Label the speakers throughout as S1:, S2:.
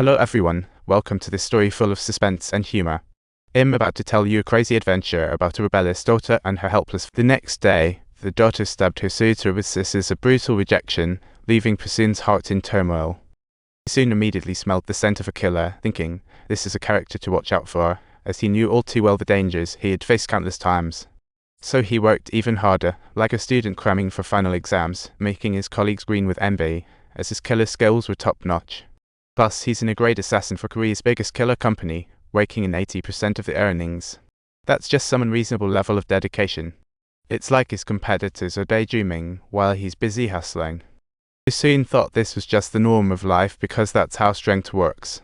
S1: Hello everyone, welcome to this story full of suspense and humor. I'm about to tell you a crazy adventure about a rebellious daughter and her helpless. The next day, the daughter stabbed her suitor with scissors, a brutal rejection, leaving Pusun's heart in turmoil. Pusun immediately smelled the scent of a killer, thinking, this is a character to watch out for, as he knew all too well the dangers he had faced countless times. So he worked even harder, like a student cramming for final exams, making his colleagues green with envy, as his killer skills were top-notch. Plus, he's a great assassin for Korea's biggest killer company, raking in 80% of the earnings. That's just some unreasonable level of dedication. It's like his competitors are daydreaming while he's busy hustling. Pusun thought this was just the norm of life because that's how strength works.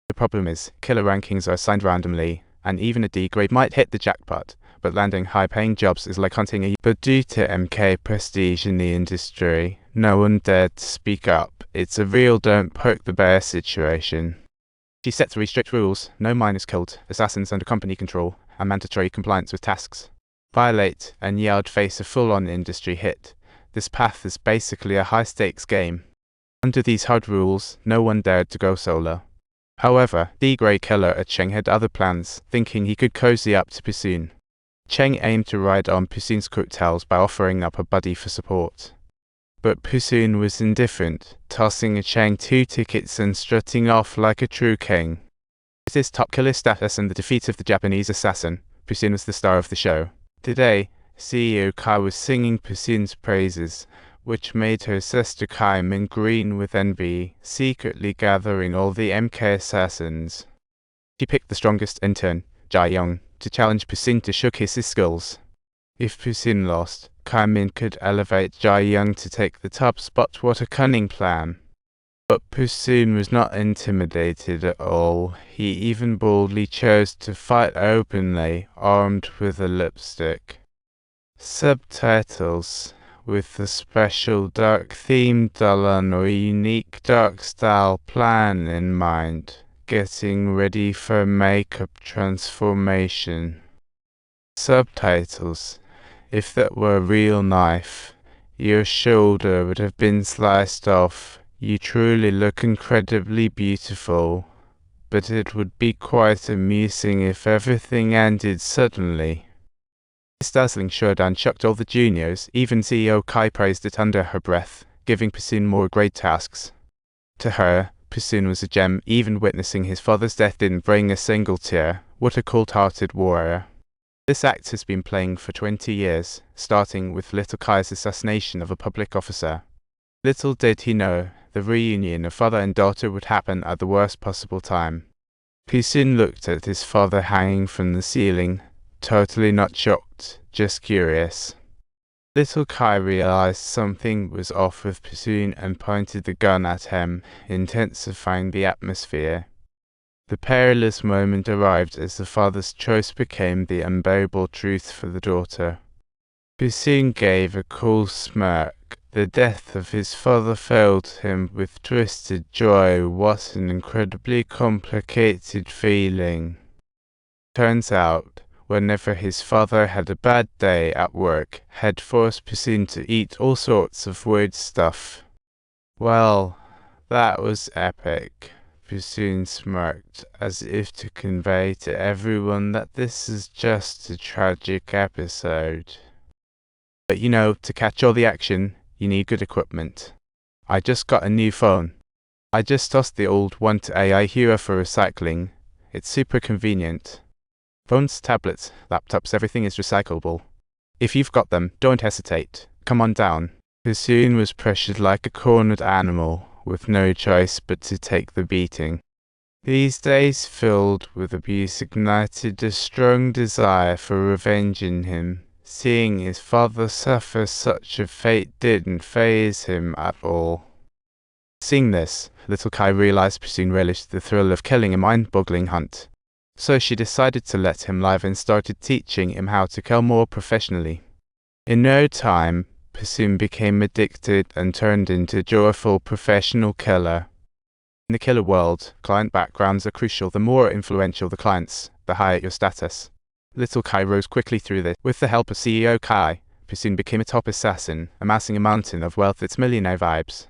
S1: The problem is, killer rankings are assigned randomly, and even a D grade might hit the jackpot, but landing high-paying jobs is like hunting a. But due to MK prestige in the industry, no one dared to speak up. It's a real don't poke the bear situation. She set 3 strict rules: no minors killed, assassins under company control, and mandatory compliance with tasks. Violate, and you'd face a full-on industry hit. This path is basically a high-stakes game. Under these hard rules, no one dared to go solo. However, D-grade killer Cheng had other plans, thinking he could cozy up to Pusun. Cheng aimed to ride on Pusun's coattails by offering up a buddy for support. But Pusun was indifferent, tossing Cheng 2 tickets and strutting off like a true king. With his top killer status and the defeat of the Japanese assassin, Pusun was the star of the show. Today, CEO Kai was singing Pusun's praises, which made her sister Kai Min green with envy, secretly gathering all the MK assassins. She picked the strongest intern, Jia Young, to challenge Pusun to showcase his skills. If Pusun lost, Kai Min could elevate Jia Young to take the top spot. What a cunning plan. But Pusun was not intimidated at all. He even boldly chose to fight openly, armed with a lipstick. Subtitles: with a special dark-themed Dalan or unique dark style plan in mind, getting ready for makeup transformation. Subtitles: if that were a real knife, your shoulder would have been sliced off. You truly look incredibly beautiful, but it would be quite amusing if everything ended suddenly. This dazzling showdown shocked all the juniors. Even CEO Kai praised it under her breath, giving Pusun more grade tasks. To her, Pusun was a gem. Even witnessing his father's death didn't bring a single tear. What a cold-hearted warrior. This act has been playing for 20 years, starting with little Kai's assassination of a public officer. Little did he know, the reunion of father and daughter would happen at the worst possible time. Pusun looked at his father hanging from the ceiling, totally not shocked, just curious. Little Kai realized something was off with Pusun and pointed the gun at him, intensifying the atmosphere. The perilous moment arrived as the father's choice became the unbearable truth for the daughter. Pusun gave a cool smirk. The death of his father filled him with twisted joy. What an incredibly complicated feeling. Turns out, whenever his father had a bad day at work, had forced Pusun to eat all sorts of weird stuff. Well, that was epic. Pusun smirked, as if to convey to everyone that this is just a tragic episode. But you know, to catch all the action, you need good equipment. I just got a new phone. I just tossed the old one to AI Hero for recycling. It's super convenient. Phones, tablets, laptops, everything is recyclable. If you've got them, don't hesitate. Come on down. Pusun was pressured like a cornered animal, with no choice but to take the beating. These days filled with abuse ignited a strong desire for revenge in him. Seeing his father suffer such a fate didn't faze him at all. Seeing this, little Kai realized Pusun relished the thrill of killing a mind-boggling hunt. So she decided to let him live and started teaching him how to kill more professionally. In no time, Pusun became addicted and turned into a joyful professional killer. In the killer world, client backgrounds are crucial. The more influential the clients, the higher your status. Little Kai rose quickly through this. With the help of CEO Kai, Pusun became a top assassin, amassing a mountain of wealth. It's millionaire vibes.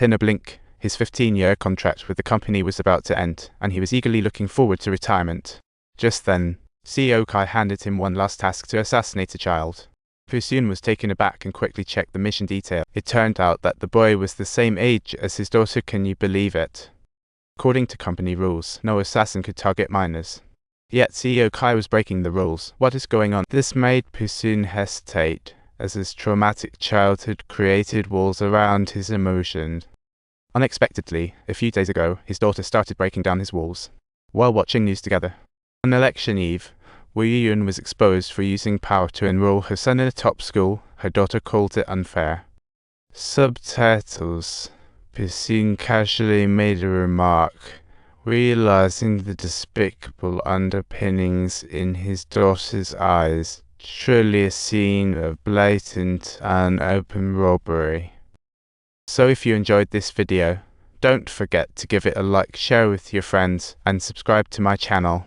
S1: In a blink, His 15-year contract with the company was about to end, and he was eagerly looking forward to retirement. Just then, CEO Kai handed him one last task to assassinate a child. Shun was taken aback and quickly checked the mission detail. It turned out that the boy was the same age as his daughter. Can you believe it? According to company rules, no assassin could target minors. Yet CEO Kai was breaking the rules. What is going on? This made Shun hesitate, as his traumatic childhood created walls around his emotions. Unexpectedly, a few days ago, his daughter started breaking down his walls while watching news together. On election eve, Wu Yun was exposed for using power to enroll her son in a top school. Her daughter called it unfair. Subtitles. Shun casually made a remark, realizing the despicable underpinnings in his daughter's eyes. Truly a scene of blatant and open robbery. So if you enjoyed this video, don't forget to give it a like, share with your friends, and subscribe to my channel.